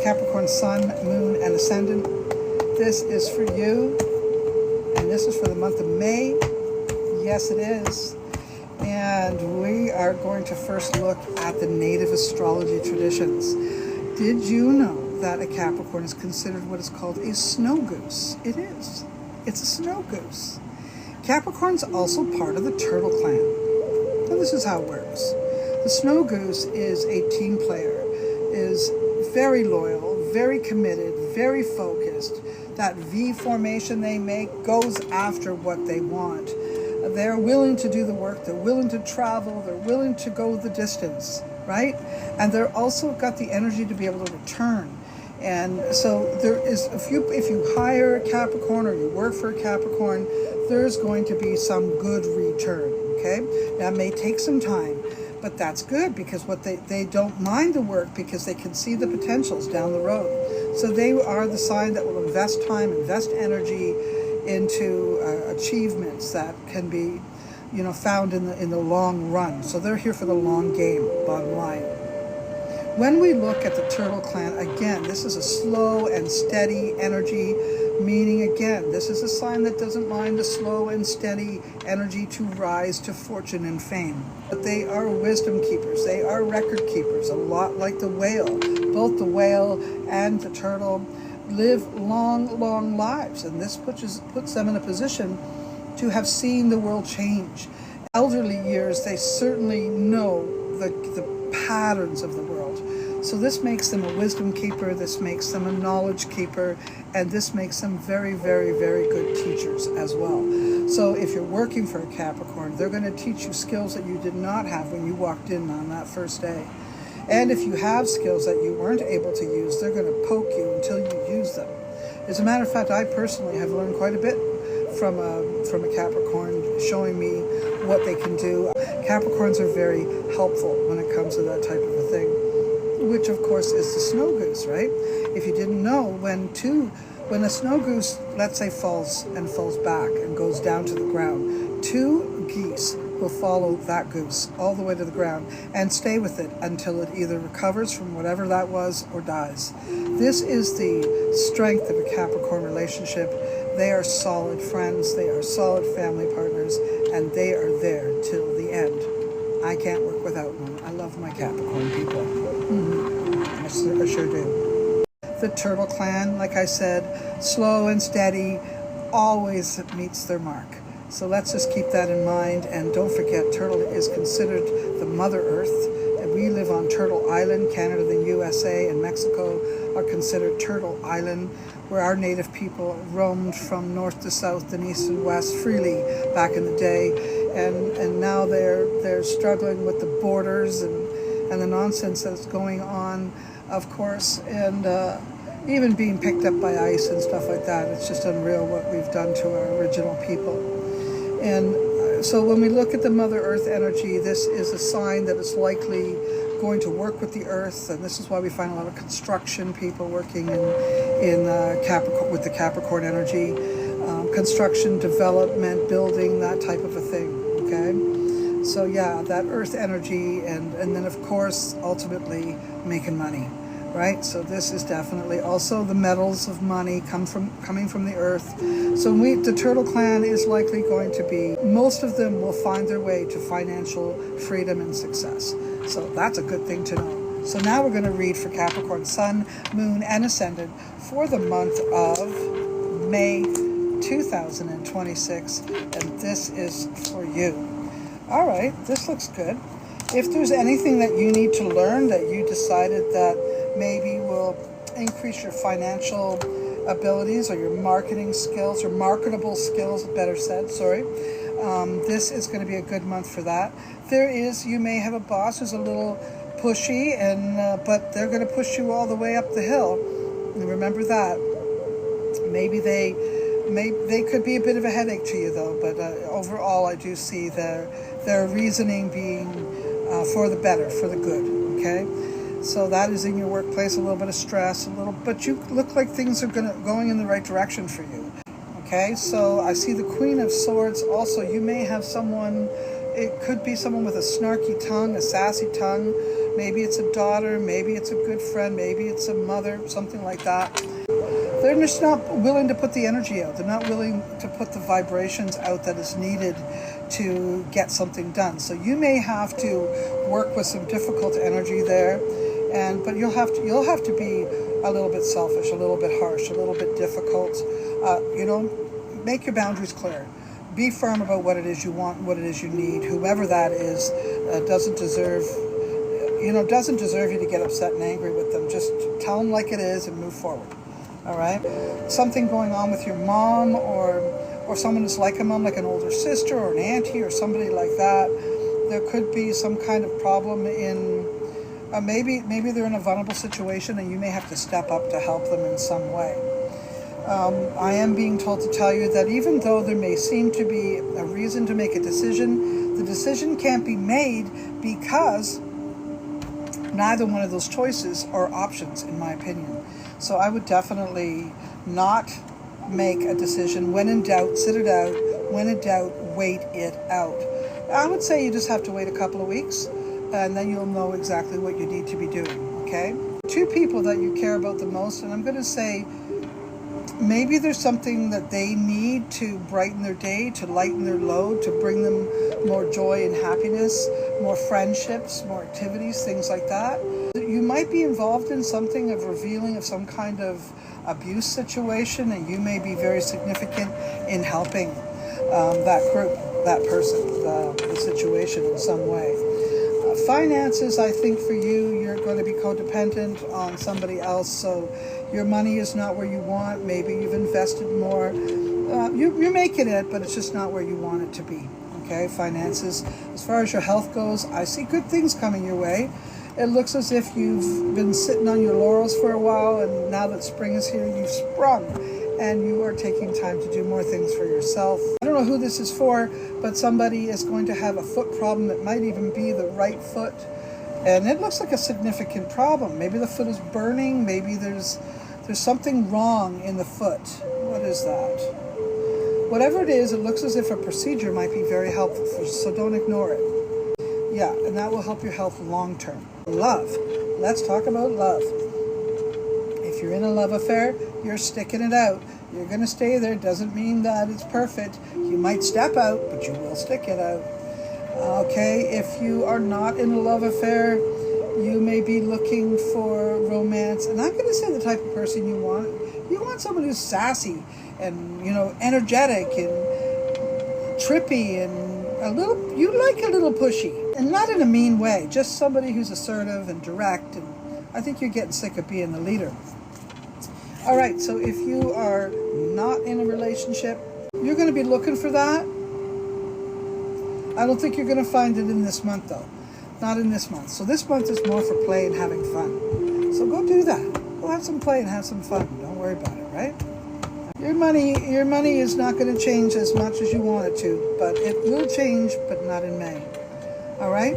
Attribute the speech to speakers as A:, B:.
A: Capricorn Sun, Moon, and Ascendant. This is for you, and this is for the month of May. Yes, it is. And we are going to first look at the native astrology traditions. Did you know that a Capricorn is considered what is called a snow goose? It is. It's a snow goose. Capricorn's also part of the turtle clan. And this is how it works. The snow goose is a team player, is very loyal, very committed, very focused. That V formation they make goes after what they want. They're willing to do the work, they're willing to travel, they're willing to go the distance, right? And they're also got the energy to be able to return. And so there is, if you hire a Capricorn or you work for a Capricorn, there's going to be some good return, okay? That may take some time, but that's good because they don't mind the work because they can see the potentials down the road. So they are the sign that will invest time, invest energy into achievements that can be, found in the long run. So they're here for the long game, bottom line. When we look at the turtle clan, again, this is a slow and steady energy, meaning again, this is a sign that doesn't mind the slow and steady energy to rise to fortune and fame. But they are wisdom keepers, they are record keepers, a lot like the whale. Both the whale and the turtle live long lives, and this puts them in a position to have seen the world change. Elderly years, they certainly know the patterns of the world. So this makes them a wisdom keeper, this makes them a knowledge keeper, and this makes them very good teachers as well. So if you're working for a Capricorn, they're going to teach you skills that you did not have when you walked in on that first day. And if you have skills that you weren't able to use, they're going to poke you until you use them. As a matter of fact, I personally have learned quite a bit from a Capricorn, showing me what they can do. Capricorns are very helpful when it comes to that type of a thing, which of course is the snow goose, right? If you didn't know, when a snow goose, let's say, falls back and goes down to the ground, two geese will follow that goose all the way to the ground and stay with it until it either recovers from whatever that was or dies. This is the strength of a Capricorn relationship. They are solid friends, they are solid family partners, and they are there till the end. I can't work without one. I love my Capricorn people. I sure do. The turtle clan, like I said, slow and steady, always meets their mark. So let's just keep that in mind, and don't forget, turtle is considered the Mother Earth, and we live on Turtle Island. Canada, the USA, and Mexico are considered Turtle Island, where our native people roamed from north to south and east and west freely back in the day, and now they're struggling with the borders and the nonsense that's going on, of course, and even being picked up by ice and stuff like that. It's just unreal what we've done to our original people. And so when we look at the Mother Earth energy, this is a sign that it's likely going to work with the Earth, and this is why we find a lot of construction people working in Capricorn, with the Capricorn energy, construction, development, building, that type of a thing. Okay, so yeah, that Earth energy, and then of course ultimately making money. Right, so this is definitely also the metals of money coming from the earth. So the turtle clan is likely going to be, most of them will find their way to financial freedom and success. So that's a good thing to know. So now we're going to read for Capricorn Sun, Moon, and Ascendant for the month of May 2026, and this is for you. All right, this looks good. If there's anything that you need to learn that you decided that maybe will increase your financial abilities or your marketing skills, or marketable skills, better said, sorry. This is going to be a good month for that. You may have a boss who's a little pushy, but they're going to push you all the way up the hill. And remember that. Maybe they could be a bit of a headache to you though, but overall I do see their reasoning being for the better, for the good, okay? So that is in your workplace, a little bit of stress, but you look like things are going in the right direction for you. Okay, so I see the Queen of Swords. Also, you may have someone, it could be someone with a snarky tongue, a sassy tongue, Maybe it's a daughter, maybe it's a good friend, maybe it's a mother, something like that. They're just not willing to put the energy out. They're not willing to put the vibrations out that is needed to get something done. So you may have to work with some difficult energy there, but you'll have to be a little bit selfish, a little bit harsh, a little bit difficult. Make your boundaries clear. Be firm about what it is you want, what it is you need. Whoever that is doesn't deserve you to get upset and angry with them. Just tell them like it is and move forward. All right? Something going on with your mom or someone who's like a mom, like an older sister or an auntie or somebody like that. There could be some kind of problem in, maybe they're in a vulnerable situation and you may have to step up to help them in some way. I am being told to tell you that even though there may seem to be a reason to make a decision, the decision can't be made because neither one of those choices are options, in my opinion. So I would definitely not make a decision. When in doubt, sit it out. When in doubt, wait it out. I would say you just have to wait a couple of weeks, and then you'll know exactly what you need to be doing, okay? 2 people that you care about the most, and I'm going to say maybe there's something that they need to brighten their day, to lighten their load, to bring them more joy and happiness, more friendships, more activities, things like that. You might be involved in something of revealing of some kind of abuse situation, and you may be very significant in helping that group, that person, the situation in some way. Finances, I think for you, you're going to be codependent on somebody else, so your money is not where you want. Maybe you've invested more. You're making it, but it's just not where you want it to be. Okay, finances. As far as your health goes, I see good things coming your way. It looks as if you've been sitting on your laurels for a while, and now that spring is here, you've sprung, and you are taking time to do more things for yourself. I don't know who this is for, but somebody is going to have a foot problem. It might even be the right foot, and it looks like a significant problem. Maybe the foot is burning. Maybe there's something wrong in the foot. What is that? Whatever it is, it looks as if a procedure might be very helpful, so don't ignore it. Yeah, and that will help your health long term. Love. Let's talk about love. If you're in a love affair, you're sticking it out. You're going to stay there. Doesn't mean that it's perfect. You might step out, but you will stick it out. Okay, if you are not in a love affair, you may be looking for romance. And I'm going to say the type of person you want. You want someone who's sassy and, energetic and trippy and you like a little pushy. And not in a mean way, just somebody who's assertive and direct. And I think you're getting sick of being the leader. All right, so if you are not in a relationship, you're going to be looking for that. I don't think you're going to find it in this month, though. Not in this month. So this month is more for play and having fun. So go do that. Go have some play and have some fun. Don't worry about it, right? Your money is not going to change as much as you want it to, but it will change, but not in May. All right?